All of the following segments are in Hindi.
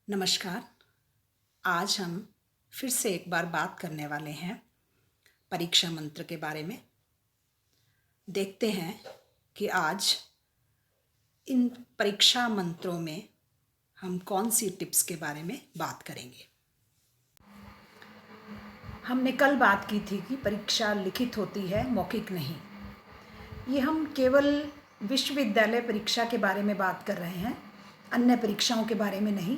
नमस्कार। आज हम फिर से एक बार बात करने वाले हैं परीक्षा मंत्र के बारे में। देखते हैं कि आज इन परीक्षा मंत्रों में हम कौन सी टिप्स के बारे में बात करेंगे। हमने कल बात की थी कि परीक्षा लिखित होती है, मौखिक नहीं। ये हम केवल विश्वविद्यालय परीक्षा के बारे में बात कर रहे हैं, अन्य परीक्षाओं के बारे में नहीं,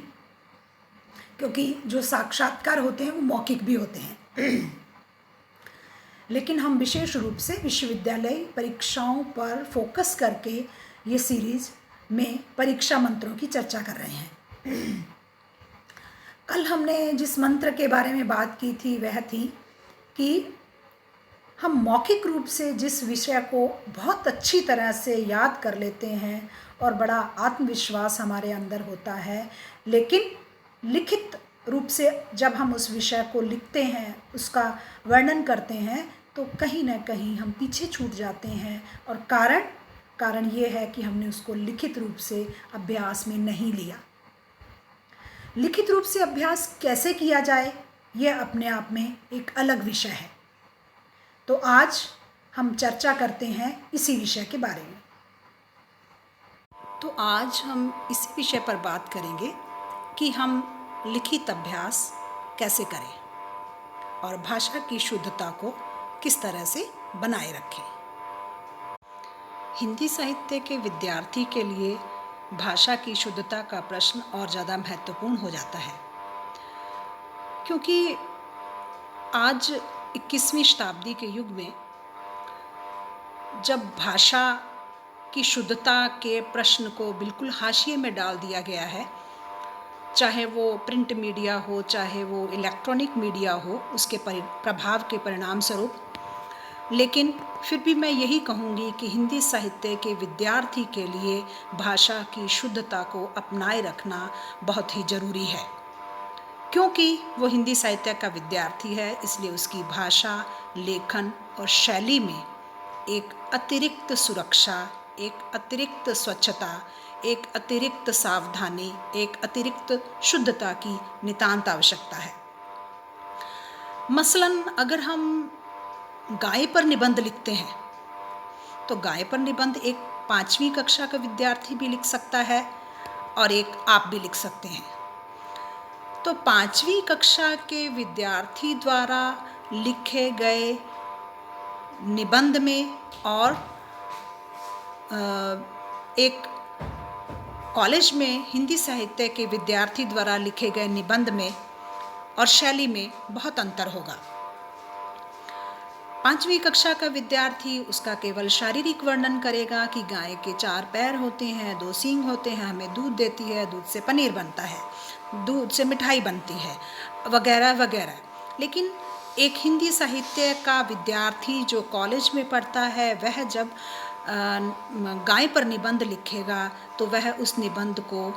क्योंकि जो साक्षात्कार होते हैं वो मौखिक भी होते हैं। लेकिन हम विशेष रूप से विश्वविद्यालय परीक्षाओं पर फोकस करके ये सीरीज में परीक्षा मंत्रों की चर्चा कर रहे हैं। कल हमने जिस मंत्र के बारे में बात की थी वह थी कि हम मौखिक रूप से जिस विषय को बहुत अच्छी तरह से याद कर लेते हैं और बड़ा आत्मविश्वास हमारे अंदर होता है, लेकिन लिखित रूप से जब हम उस विषय को लिखते हैं, उसका वर्णन करते हैं, तो कहीं ना कहीं हम पीछे छूट जाते हैं। और कारण ये है कि हमने उसको लिखित रूप से अभ्यास में नहीं लिया। लिखित रूप से अभ्यास कैसे किया जाए, यह अपने आप में एक अलग विषय है। तो आज हम चर्चा करते हैं इसी विषय के बारे में। तो आज हम इसी विषय पर बात करेंगे कि हम लिखित अभ्यास कैसे करें और भाषा की शुद्धता को किस तरह से बनाए रखें। हिंदी साहित्य के विद्यार्थी के लिए भाषा की शुद्धता का प्रश्न और ज़्यादा महत्वपूर्ण हो जाता है, क्योंकि आज 21वीं शताब्दी के युग में जब भाषा की शुद्धता के प्रश्न को बिल्कुल हाशिए में डाल दिया गया है, चाहे वो प्रिंट मीडिया हो, चाहे वो इलेक्ट्रॉनिक मीडिया हो, उसके प्रभाव के परिणाम स्वरूप, लेकिन फिर भी मैं यही कहूँगी कि हिंदी साहित्य के विद्यार्थी के लिए भाषा की शुद्धता को अपनाए रखना बहुत ही ज़रूरी है। क्योंकि वो हिंदी साहित्य का विद्यार्थी है, इसलिए उसकी भाषा, लेखन और शैली में एक अतिरिक्त सुरक्षा, एक अतिरिक्त स्वच्छता, एक अतिरिक्त सावधानी, एक अतिरिक्त शुद्धता की नितांत आवश्यकता है। मसलन अगर हम गाय पर निबंध लिखते हैं, तो गाय पर निबंध एक 5वीं कक्षा का विद्यार्थी भी लिख सकता है और एक आप भी लिख सकते हैं। तो 5वीं कक्षा के विद्यार्थी द्वारा लिखे गए निबंध में और एक कॉलेज में हिंदी साहित्य के विद्यार्थी द्वारा लिखे गए निबंध में और शैली में बहुत अंतर होगा। 5वीं कक्षा का विद्यार्थी उसका केवल शारीरिक वर्णन करेगा कि गाय के 4 पैर होते हैं, 2 सींग होते हैं, हमें दूध देती है, दूध से पनीर बनता है, दूध से मिठाई बनती है, वगैरह वगैरह। लेकिन एक हिंदी साहित्य का विद्यार्थी जो कॉलेज में पढ़ता है, वह जब गाय पर निबंध लिखेगा तो वह उस निबंध को,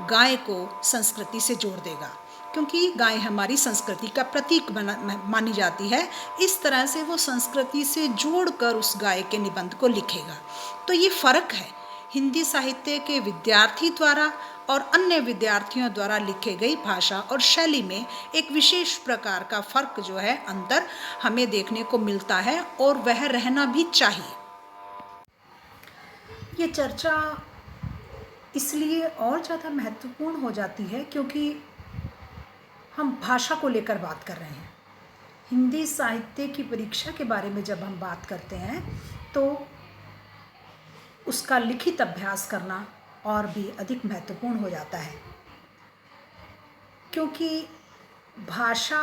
गाय को संस्कृति से जोड़ देगा, क्योंकि गाय हमारी संस्कृति का प्रतीक मानी जाती है। इस तरह से वो संस्कृति से जोड़कर उस गाय के निबंध को लिखेगा। तो ये फ़र्क है हिंदी साहित्य के विद्यार्थी द्वारा और अन्य विद्यार्थियों द्वारा लिखे गई भाषा और शैली में एक विशेष प्रकार का फ़र्क जो है, अंतर हमें देखने को मिलता है और वह रहना भी चाहिए। ये चर्चा इसलिए और ज़्यादा महत्वपूर्ण हो जाती है क्योंकि हम भाषा को लेकर बात कर रहे हैं। हिंदी साहित्य की परीक्षा के बारे में जब हम बात करते हैं तो उसका लिखित अभ्यास करना और भी अधिक महत्वपूर्ण हो जाता है, क्योंकि भाषा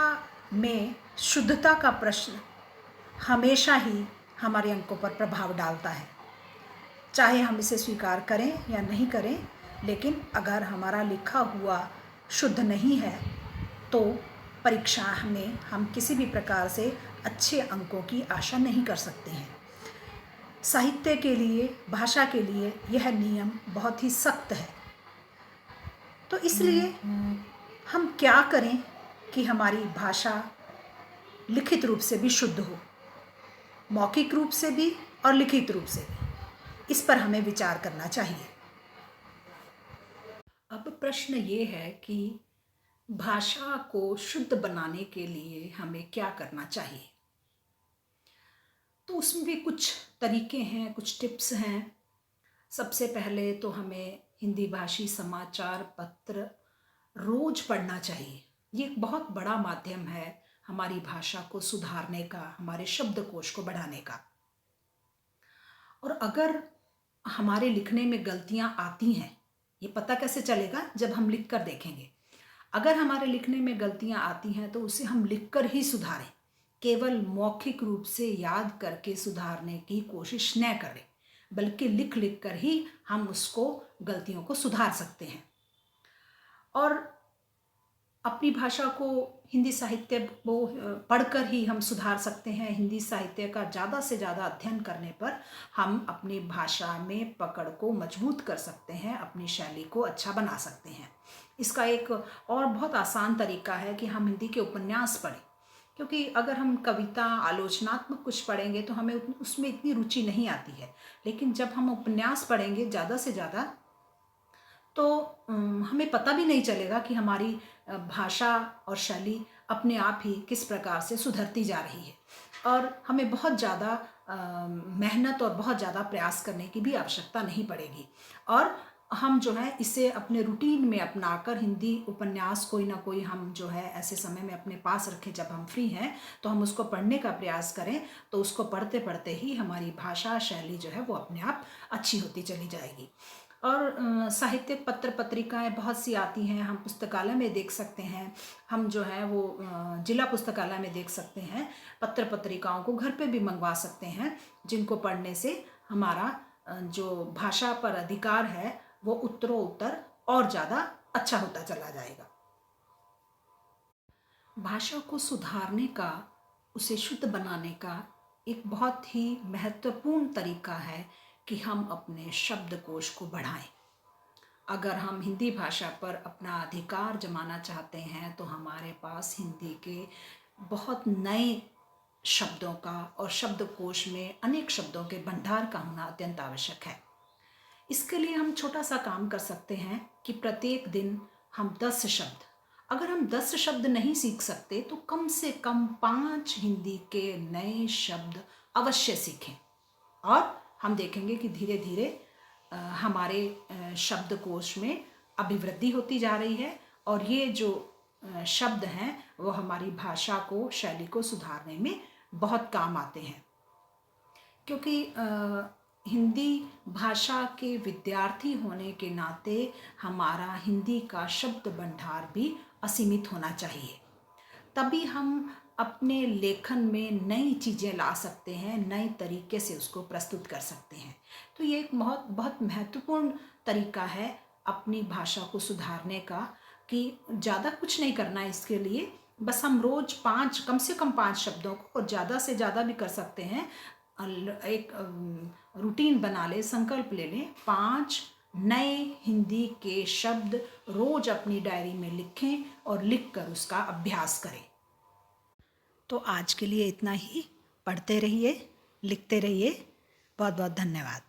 में शुद्धता का प्रश्न हमेशा ही हमारे अंकों पर प्रभाव डालता है, चाहे हम इसे स्वीकार करें या नहीं करें। लेकिन अगर हमारा लिखा हुआ शुद्ध नहीं है तो परीक्षा में हम किसी भी प्रकार से अच्छे अंकों की आशा नहीं कर सकते हैं। साहित्य के लिए, भाषा के लिए यह नियम बहुत ही सख्त है। तो इसलिए हम क्या करें कि हमारी भाषा लिखित रूप से भी शुद्ध हो, मौखिक रूप से भी और लिखित रूप से भी। इस पर हमें विचार करना चाहिए। अब प्रश्न ये है कि भाषा को शुद्ध बनाने के लिए हमें क्या करना चाहिए? तो उसमें भी कुछ तरीके हैं, कुछ टिप्स हैं। सबसे पहले तो हमें हिंदी भाषी समाचार पत्र रोज पढ़ना चाहिए। ये एक बहुत बड़ा माध्यम है हमारी भाषा को सुधारने का, हमारे शब्दकोश को बढ़ाने का। और अगर हमारे लिखने में गलतियां आती हैं, ये पता कैसे चलेगा? जब हम लिख कर देखेंगे। अगर हमारे लिखने में गलतियां आती हैं तो उसे हम लिखकर ही सुधारें, केवल मौखिक रूप से याद करके सुधारने की कोशिश न करें, बल्कि लिख लिख कर ही हम उसको गलतियों को सुधार सकते हैं। और अपनी भाषा को हिंदी साहित्य को पढ़कर ही हम सुधार सकते हैं। हिंदी साहित्य का ज़्यादा से ज़्यादा अध्ययन करने पर हम अपनी भाषा में पकड़ को मजबूत कर सकते हैं, अपनी शैली को अच्छा बना सकते हैं। इसका एक और बहुत आसान तरीका है कि हम हिंदी के उपन्यास पढ़ें, क्योंकि अगर हम कविता, आलोचनात्मक कुछ पढ़ेंगे तो हमें उसमें इतनी रुचि नहीं आती है। लेकिन जब हम उपन्यास पढ़ेंगे ज़्यादा से ज़्यादा, तो हमें पता भी नहीं चलेगा कि हमारी भाषा और शैली अपने आप ही किस प्रकार से सुधरती जा रही है। और हमें बहुत ज़्यादा मेहनत और बहुत ज़्यादा प्रयास करने की भी आवश्यकता नहीं पड़ेगी। और हम जो है इसे अपने रूटीन में अपनाकर हिंदी उपन्यास कोई ना कोई हम जो है ऐसे समय में अपने पास रखें जब हम फ्री हैं, तो हम उसको पढ़ने का प्रयास करें। तो उसको पढ़ते पढ़ते ही हमारी भाषा शैली जो है वो अपने आप अच्छी होती चली जाएगी। और साहित्यिक पत्र पत्रिकाएं बहुत सी आती हैं, हम पुस्तकालय में देख सकते हैं। हम जो है वो जिला पुस्तकालय में देख सकते हैं। पत्र पत्रिकाओं को घर पे भी मंगवा सकते हैं, जिनको पढ़ने से हमारा जो भाषा पर अधिकार है वो उत्तरोत्तर और ज़्यादा अच्छा होता चला जाएगा। भाषा को सुधारने का, उसे शुद्ध बनाने का एक बहुत ही महत्वपूर्ण तरीका है कि हम अपने शब्दकोश को बढ़ाएं। अगर हम हिंदी भाषा पर अपना अधिकार जमाना चाहते हैं तो हमारे पास हिंदी के बहुत नए शब्दों का और शब्दकोश में अनेक शब्दों के भंडार का होना अत्यंत आवश्यक है। इसके लिए हम छोटा सा काम कर सकते हैं कि प्रत्येक दिन हम 10 शब्द, अगर हम 10 शब्द नहीं सीख सकते तो कम से कम 5 हिंदी के नए शब्द अवश्य सीखें। और हम देखेंगे कि धीरे धीरे हमारे शब्दकोश में अभिवृद्धि होती जा रही है। और ये जो शब्द हैं वो हमारी भाषा को, शैली को सुधारने में बहुत काम आते हैं। क्योंकि हिंदी भाषा के विद्यार्थी होने के नाते हमारा हिंदी का शब्द भंडार भी असीमित होना चाहिए। तभी हम अपने लेखन में नई चीज़ें ला सकते हैं, नए तरीके से उसको प्रस्तुत कर सकते हैं। तो ये एक बहुत बहुत महत्वपूर्ण तरीका है अपनी भाषा को सुधारने का, कि ज़्यादा कुछ नहीं करना है इसके लिए। बस हम रोज़ 5, कम से कम 5 शब्दों को, और ज़्यादा से ज़्यादा भी कर सकते हैं, एक रूटीन बना लें, संकल्प ले लें, 5 नए हिंदी के शब्द रोज़ अपनी डायरी में लिखें और लिखकर उसका अभ्यास करें। तो आज के लिए इतना ही। पढ़ते रहिए, लिखते रहिए। बहुत बहुत धन्यवाद।